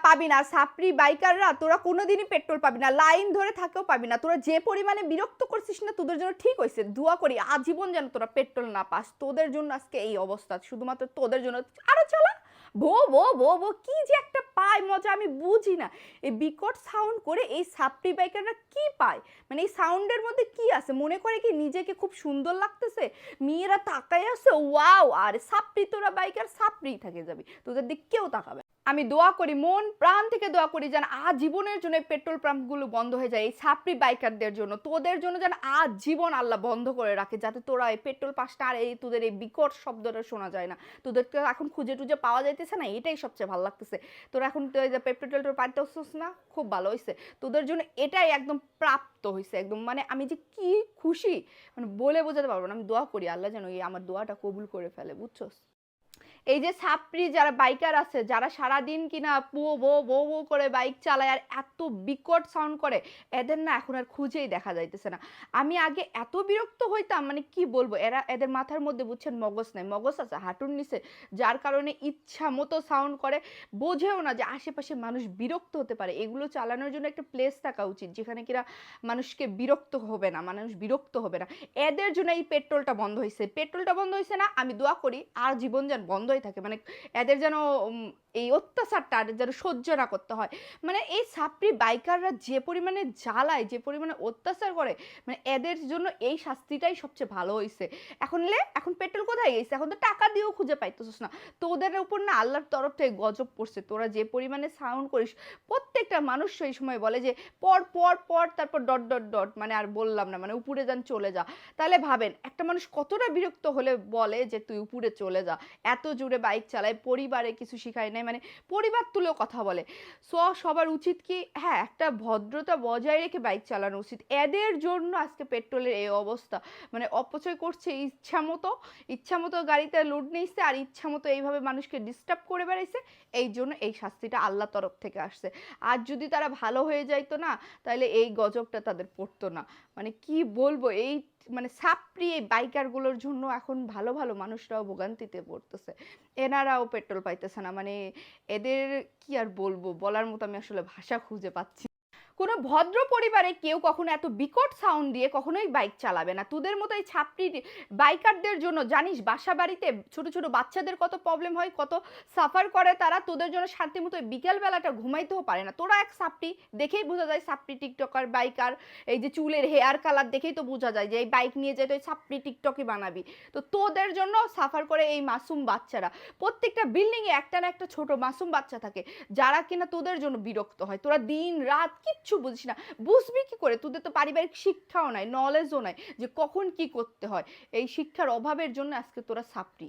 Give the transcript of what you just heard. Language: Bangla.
পাবি না সাপ্রি বাইকাররা, তোরা কোনোদিনই পেট্রোল পাবি না, লাইন ধরে থাকেও পাবি না। তোরা যে পরিমাণে বিরক্ত করছিস না, তোদের জন্য ঠিক হয়েছে। দোয়া করি আজীবন যেন তোরা পেট্রোল না পাস। তোদের জন্য আজকে এই অবস্থা, শুধুমাত্র তোদের জন্য। আরো চালা, ভো ভো ভো ভো, কি যে একটা পায় মজা আমি বুঝি না। এই বিকট সাউন্ড করে এই সাপ্রি বাইকাররা কি পায়, মানে এই সাউন্ডের মধ্যে কি আছে? মনে করে কি নিজেকে খুব সুন্দর লাগতেছে? মেয়েরা তাকায় আছে, ওয়াও। আর সাপ্রি, তোরা বাইকার সাপ্রি থাকে যাবি, তোদের দিক কেউ তাকাবে। আমি দোয়া করি, মন প্রাণ থেকে দোয়া করি যেন আজীবনের জন্য পেট্রোল পাম্পগুলো বন্ধ হয়ে যায়, এই সাপ্রি বাইকারদের জন্য, তোদের জন্য যেন আজীবন আল্লাহ বন্ধ করে রাখে, যাতে তোরা এই পেট্রোল পাম্পটা আর এই তোদের এই বিকট শব্দটা শোনা যায় না। তোদেরকে এখন খুঁজে টুজে পাওয়া যাইতেছে না, এটাই সবচেয়ে ভালো লাগতেছে। তোরা এখন পেট্রোল পাইতে হচ্ছিস না, খুব ভালো হয়েছে তোদের জন্য, এটাই একদম প্রাপ্ত হয়েছে একদম। মানে আমি যে কি খুশি, মানে বলে বোঝাতে পারবো না। আমি দোয়া করি আল্লাহ যেন এই আমার দোয়াটা কবুল করে ফেলে, বুঝছো? এই যে ছাপরি যারা বাইকার আছে, যারা সারাদিন কিনা পো বো বো বো করে বাইক চালায় আর এত বিকট সাউন্ড করে, এদের না এখন আর খুঁজেই দেখা যাইতেছে না। আমি আগে এত বিরক্ত হইতাম, মানে কি বলবো, এদের মাথার মধ্যে বুঝছেন মগজ নাই, মগজ আছে হাঁটুর নিচে, যার কারণে ইচ্ছা মতো সাউন্ড করে। বোঝেও না যে আশেপাশে মানুষ বিরক্ত হতে পারে। এগুলো চালানোর জন্য একটা প্লেস থাকা উচিত যেখানে কিনা মানুষকে বিরক্ত হবে না, মানুষ বিরক্ত হবে না। এদের জন্য এই পেট্রোলটা বন্ধ হয়েছে, পেট্রোলটা বন্ধ হয়েছে না, আমি দোয়া করি আর জীবন যেন বন্ধই থাকে। মানে এদের যেন এই অত্যাচারটা যেন সহ্য না করতে হয়। মানে এই সাপ্রি বাইকাররা যে পরিমাণে জ্বালায়, যে পরিমাণে অত্যাচার করে, মানে এদের জন্য এই শাস্তিটাই সবচেয়ে ভালো হয়েছে। এখন পেট্রোল কোথায় গেছে? এখন তো টাকা দিয়েও খুঁজে পাইতেছিস না। তোদের উপর না আল্লাহর তরফ থেকে গজব পড়ছে। তোরা যে পরিমাণে সাউন্ড করিস, প্রত্যেকটা মানুষ সেই সময় বলে যে পর পর পর, তারপর ডট ডট ডট, মানে আর বললাম না, মানে উপরে যান চলে যা। তাহলে ভাবেন একটা মানুষ কতটা বিরক্ত হলে বলে যে তুই উপরে চলে যা। এত জোরে বাইক চালায়, পরিবারে কিছু শিখায় নাই, মানে পরিবার তুলেও কথা বলে। সো সবার উচিত কি, হ্যাঁ, একটা ভদ্রতা বজায় রেখে বাইক চালানো উচিত। এদের জন্য আজকে পেট্রোলের এই অবস্থা, মানে অপচয় করছে ইচ্ছা মতো গাড়িতে লোড নিচ্ছে আর ইচ্ছা মতো এইভাবে মানুষকে ডিস্টার্ব করে বেড়াইছে। এই জন্য এই শাস্তিটা আল্লাহ তরফ থেকে আসছে। আর যদি তারা ভালো হয়ে যাইতো না, তাহলে এই গজবটা তাদের পড়তো না। মানে কি বলবো, এই মানে সাপ্রি এই বাইকারগুলোর জন্য এখন ভালো ভালো মানুষরাও ভোগান্তিতে পড়তেছে, এনারাও পেট্রোল পাইতেছে না। মানে এদের কি আর বলবো, বলার মতো আমি আসলে ভাষা খুঁজে পাচ্ছি। কোনো ভদ্র পরিবারে কেউ কখনো এত বিকট সাউন্ড দিয়ে কখনোই বাইক চালাবে না। তোদের মতো এই ছাপড়ি বাইকারদের জন্য জানিস বাসা বাড়িতে ছোট ছোট বাচ্চাদের কত প্রবলেম হয়, কত সাফার করে তারা। তোদের জন্য শান্তি মতো বিকেল বেলাটা ঘুমাইতেও পারে না। তোরা এক সাপড়ি, দেখেই বোঝা যায় সাপড়ি টিকটকার বাইকার। এই যে চুলের হেয়ার কালার দেখেই তো বোঝা যায় যে এই বাইক নিয়ে যেতে ওই সাপড়ি টিকটকই বানাবি। তো তোদের জন্য সাফার করে এই মাসুম বাচ্চারা। প্রত্যেকটা বিল্ডিংয়ে একটা না একটা ছোট মাসুম বাচ্চা থাকে যারা কিনা তোদের জন্য বিরক্ত হয়। তোরা দিন রাত কিচ্ছু বুঝিস না, বুঝবি কি করে? তোদের তো পারিবারিক শিক্ষাও নাই, নলেজও নাই যে কখন কি করতে হয়। এই শিক্ষার অভাবের জন্য আজকে তোরা সাপড়ি।